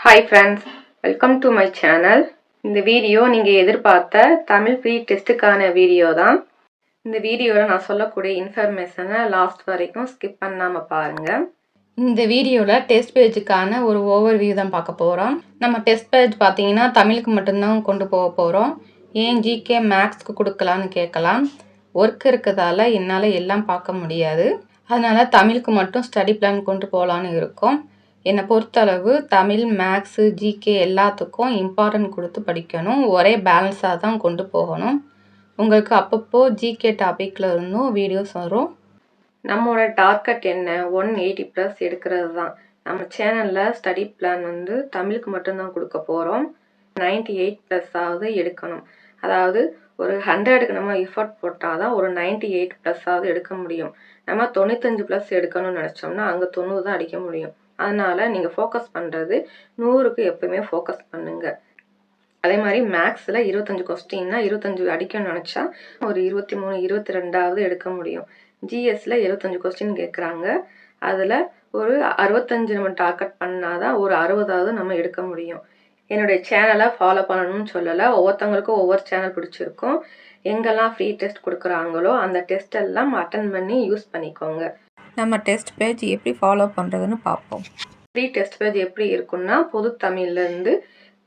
Hi friends, welcome to my channel. இந்த video நீங்கள் எதிர்பார்த்த தமிழ் ப்ரீ டெஸ்ட்டுக்கான வீடியோ தான். இந்த வீடியோவில் நான் சொல்லக்கூடிய இன்ஃபர்மேஷனை லாஸ்ட் வரைக்கும் ஸ்கிப் பண்ணாமல் பாருங்கள். இந்த வீடியோவில் டெஸ்ட் பேஜுக்கான ஒரு ஓவர்வியூ தான் பார்க்க போகிறோம். நம்ம டெஸ்ட் பேஜ் பார்த்தீங்கன்னா தமிழுக்கு மட்டும்தான் கொண்டு போக போகிறோம். ஏன் ஜிகே மேக்ஸ்க்கு கொடுக்கலான்னு கேட்கலாம். ஒர்க் இருக்கிறதால என்னால் எல்லாம் பார்க்க முடியாது. அதனால் தமிழுக்கு மட்டும் ஸ்டடி பிளான் கொண்டு போகலான்னு இருக்கோம். என்னை பொறுத்தளவு தமிழ், மேக்ஸு, ஜிகே எல்லாத்துக்கும் இம்பார்ட்டன்ட் கொடுத்து படிக்கணும். ஒரே பேலன்ஸாக தான் கொண்டு போகணும். உங்களுக்கு அப்பப்போ ஜிகே டாப்பிக்கில் இருந்தும் வீடியோஸ் வரும். நம்மளோட டார்கெட் என்ன? 180+ எடுக்கிறது தான். நம்ம சேனலில் ஸ்டடி பிளான் தமிழுக்கு மட்டும்தான் கொடுக்க போகிறோம். 98+ எடுக்கணும். அதாவது ஒரு 100க்கு நம்ம எஃபர்ட் போட்டால் தான் ஒரு 98+ எடுக்க முடியும். நம்ம 95+ எடுக்கணும்னு நினச்சோம்னா அங்கே 90 தான் அடிக்க முடியும். அதனால் நீங்கள் ஃபோக்கஸ் பண்ணுறது 100க்கு எப்பவுமே ஃபோக்கஸ் பண்ணுங்கள். அதே மாதிரி மேக்ஸில் 25 கொஸ்டின்னா 25 அடிக்கணும்னு நினச்சா ஒரு 23, 22 எடுக்க முடியும். ஜிஎஸ்சில் 75 கொஸ்டின் கேட்குறாங்க. அதில் ஒரு 65 நம்ம டார்கெட் பண்ணால் தான் ஒரு 60 நம்ம எடுக்க முடியும். என்னுடைய சேனலை ஃபாலோ பண்ணணும்னு சொல்லலை. ஒவ்வொருத்தவங்களுக்கும் ஒவ்வொரு சேனல் பிடிச்சிருக்கும். எங்கெல்லாம் ஃப்ரீ டெஸ்ட் கொடுக்குறாங்களோ அந்த டெஸ்ட் எல்லாம் அட்டன் பண்ணி யூஸ் பண்ணிக்கோங்க. நம்ம டெஸ்ட் பேஜ் எப்படி ஃபாலோ பண்ணுறதுன்னு பார்ப்போம். ஃப்ரீ டெஸ்ட் பேஜ் எப்படி இருக்குன்னா, பொது தமிழ்லேருந்து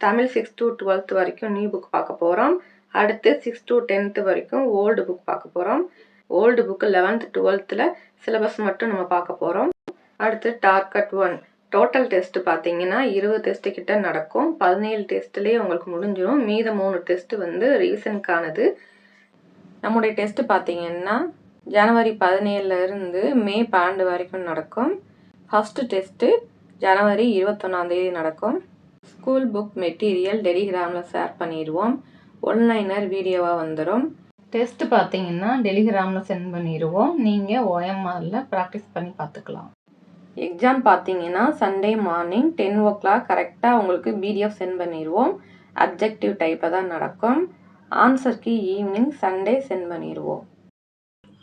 தமிழ் 6 to 12th வரைக்கும் நியூ புக் பார்க்க போகிறோம். அடுத்து 6 to 10th வரைக்கும் ஓல்டு புக் பார்க்க போகிறோம். Old book 11th 12th syllabus மட்டும் நம்ம பார்க்க போகிறோம். அடுத்து டார்கெட் 1 டோட்டல் டெஸ்ட்டு பார்த்தீங்கன்னா 20 டெஸ்ட்டு கிட்ட நடக்கும். 17 டெஸ்ட்லேயே உங்களுக்கு முடிஞ்சிடும். மீத 3 டெஸ்ட்டு ரீசனுக்கானது. நம்முடைய டெஸ்ட்டு பார்த்தீங்கன்னா ஜனவரி 17லேருந்து மே 12 வரைக்கும் நடக்கும். ஃபஸ்ட்டு டெஸ்ட்டு ஜனவரி 21 நடக்கும். ஸ்கூல் புக் மெட்டீரியல் டெலிகிராமில் ஷேர் பண்ணிடுவோம். ஒன்லைனர் வீடியோவாக வந்துடும். டெஸ்ட்டு பார்த்தீங்கன்னா டெலிகிராமில் சென்ட் பண்ணிடுவோம். நீங்கள் OMRல ப்ராக்டிஸ் பண்ணி பார்த்துக்கலாம். எக்ஸாம் பார்த்தீங்கன்னா சண்டே மார்னிங் 10 o'clock கரெக்டாக உங்களுக்கு பிடிஎஃப் சென்ட் பண்ணிடுவோம். அப்ஜெக்டிவ் டைப்பில் தான் நடக்கும். ஆன்சருக்கு ஈவினிங் சண்டே சென்ட் பண்ணிடுவோம்.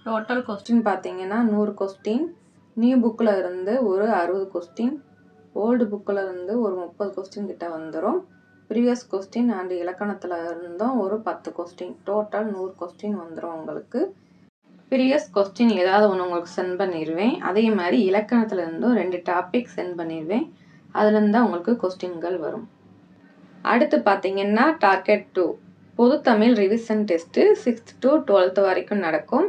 டோட்டல் கொஸ்டின் பார்த்தீங்கன்னா 100 கொஸ்டின். நியூ புக்கில் இருந்து ஒரு 60 கொஸ்டின், ஓல்டு புக்கில் இருந்து ஒரு 30 கொஸ்டின் கிட்ட வந்துடும். ப்ரீவியஸ் கொஸ்டின் அண்ட் இலக்கணத்தில் இருந்தும் ஒரு 10 கொஸ்டின். டோட்டல் 100 கொஸ்டின் வந்துடும் உங்களுக்கு. ப்ரீவியஸ் கொஸ்டின் ஏதாவது ஒன்று உங்களுக்கு சென்ட் பண்ணிடுவேன். அதே மாதிரி இலக்கணத்தில் இருந்தும் 2 டாபிக் சென்ட் பண்ணிடுவேன். அதுலேருந்து தான் உங்களுக்கு கொஸ்டின்கள் வரும். அடுத்து பார்த்தீங்கன்னா டார்கெட் 2 பொது Tamil revision test 6th to 12th வரைக்கும் நடக்கும்.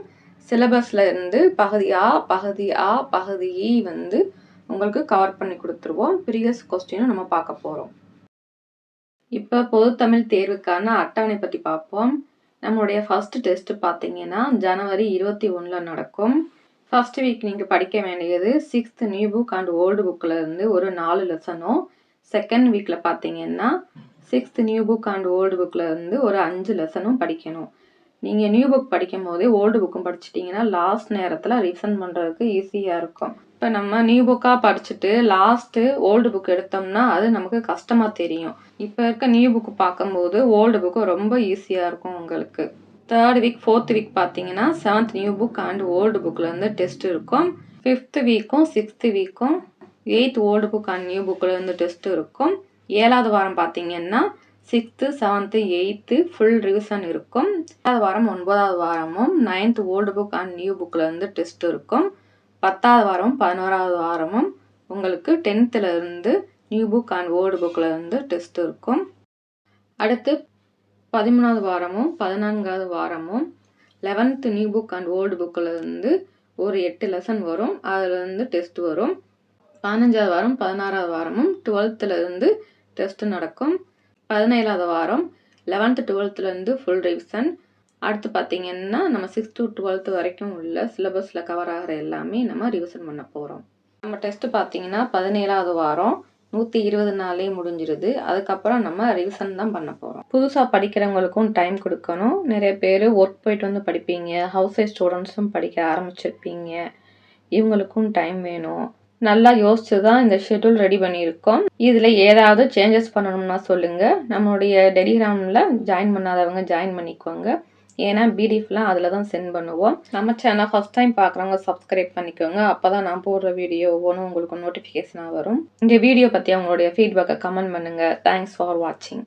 சிலபஸில் இருந்து பகுதி ஆ, பகுதி இ உங்களுக்கு கவர் பண்ணி கொடுத்துருவோம். ப்ரீவியஸ் கொஸ்டினும் நம்ம பார்க்க போகிறோம். இப்போ பொதுத்தமிழ் தேர்வுக்கான அட்டவணை பற்றி பார்ப்போம். நம்மளுடைய ஃபஸ்ட்டு டெஸ்ட்டு பார்த்தீங்கன்னா ஜனவரி 21 நடக்கும். ஃபஸ்ட் வீக் நீங்கள் படிக்க வேண்டியது 6th new book and old புக்கில் இருந்து ஒரு 4 லெசனும். செகண்ட் வீக்கில் பார்த்தீங்கன்னா 6th new book and old புக்கில் இருந்து ஒரு 5 லெசனும் படிக்கணும். நீங்கள் நியூ புக் படிக்கும் போதே ஓல்டு புக்கும் படிச்சிட்டிங்கன்னா லாஸ்ட் நேரத்தில் ரிவிஷன் பண்ணுறதுக்கு ஈஸியாக இருக்கும். இப்போ நம்ம நியூ புக்காக படிச்சுட்டு லாஸ்ட்டு ஓல்டு புக் எடுத்தோம்னா அது நமக்கு கஷ்டமாக தெரியும். இப்போ இருக்க நியூ புக்கு பார்க்கும்போது ஓல்டு புக்கு ரொம்ப ஈஸியாக இருக்கும் உங்களுக்கு. தேர்ட் வீக் 4th வீக் பார்த்தீங்கன்னா 7th new book and old புக்கில் டெஸ்ட் இருக்கும். 5th வீக்கும் 6th வீக்கும் 8th old book and new புக்கில் டெஸ்ட் இருக்கும். 7வது வாரம் பார்த்தீங்கன்னா 6th 7th 8th full revision இருக்கும். 10வது வாரம் 9வது வாரமும் 9th old book and new புக்கில் டெஸ்ட் இருக்கும். 10வது வாரம் 11வது வாரமும் உங்களுக்கு 10th இருந்து நியூ புக் அண்ட் ஓல்டு புக்கில் டெஸ்ட் இருக்கும். அடுத்து 13வது வாரமும் 14வது வாரமும் 11th new book and old புக்கில் ஒரு 8 லெசன் வரும். அதில் டெஸ்ட் வரும். 15வது வாரம் 16வது வாரமும் 12th டெஸ்ட் நடக்கும். 17வது வாரம் 11th 12th ஃபுல் ரிவிஷன். அடுத்து பார்த்தீங்கன்னா நம்ம 6th to 12th வரைக்கும் உள்ள சிலபஸில் கவர் ஆகிற எல்லாமே நம்ம ரிவிஷன் பண்ண போகிறோம். நம்ம டெஸ்ட்டு பார்த்தீங்கன்னா 17வது வாரம் 120 நாளே முடிஞ்சிருது. அதுக்கப்புறம் நம்ம ரிவிஷன் தான் பண்ண போகிறோம். புதுசாக படிக்கிறவங்களுக்கும் டைம் கொடுக்கணும். நிறைய பேர் ஒர்க் போயிட்டு படிப்பீங்க. ஹவுஸ் ஒய்ஃப் ஸ்டூடெண்ட்ஸும் படிக்க ஆரம்பிச்சிருப்பீங்க. இவங்களுக்கும் டைம் வேணும். நல்லா யோசிச்சு தான் இந்த ஷெட்யூல் ரெடி பண்ணியிருக்கோம். இதில் ஏதாவது சேஞ்சஸ் பண்ணணும்னா சொல்லுங்கள். நம்மளுடைய டெலிகிராமில் ஜாயின் பண்ணாதவங்க ஜாயின் பண்ணிக்கோங்க. ஏன்னா பிடிஎஃப்லாம் அதில் தான் சென்ட் பண்ணுவோம். நம்ம சேனல் ஃபஸ்ட் டைம் பார்க்குறவங்க சப்ஸ்கிரைப் பண்ணிக்கோங்க. அப்போ தான் நான் போடுற வீடியோ ஒவ்வொன்றும் உங்களுக்கு நோட்டிஃபிகேஷனாக வரும். இந்த வீடியோ பற்றி அவங்களுடைய ஃபீட்பேக்கை கமெண்ட் பண்ணுங்கள். தேங்க்ஸ் ஃபார் வாட்சிங்.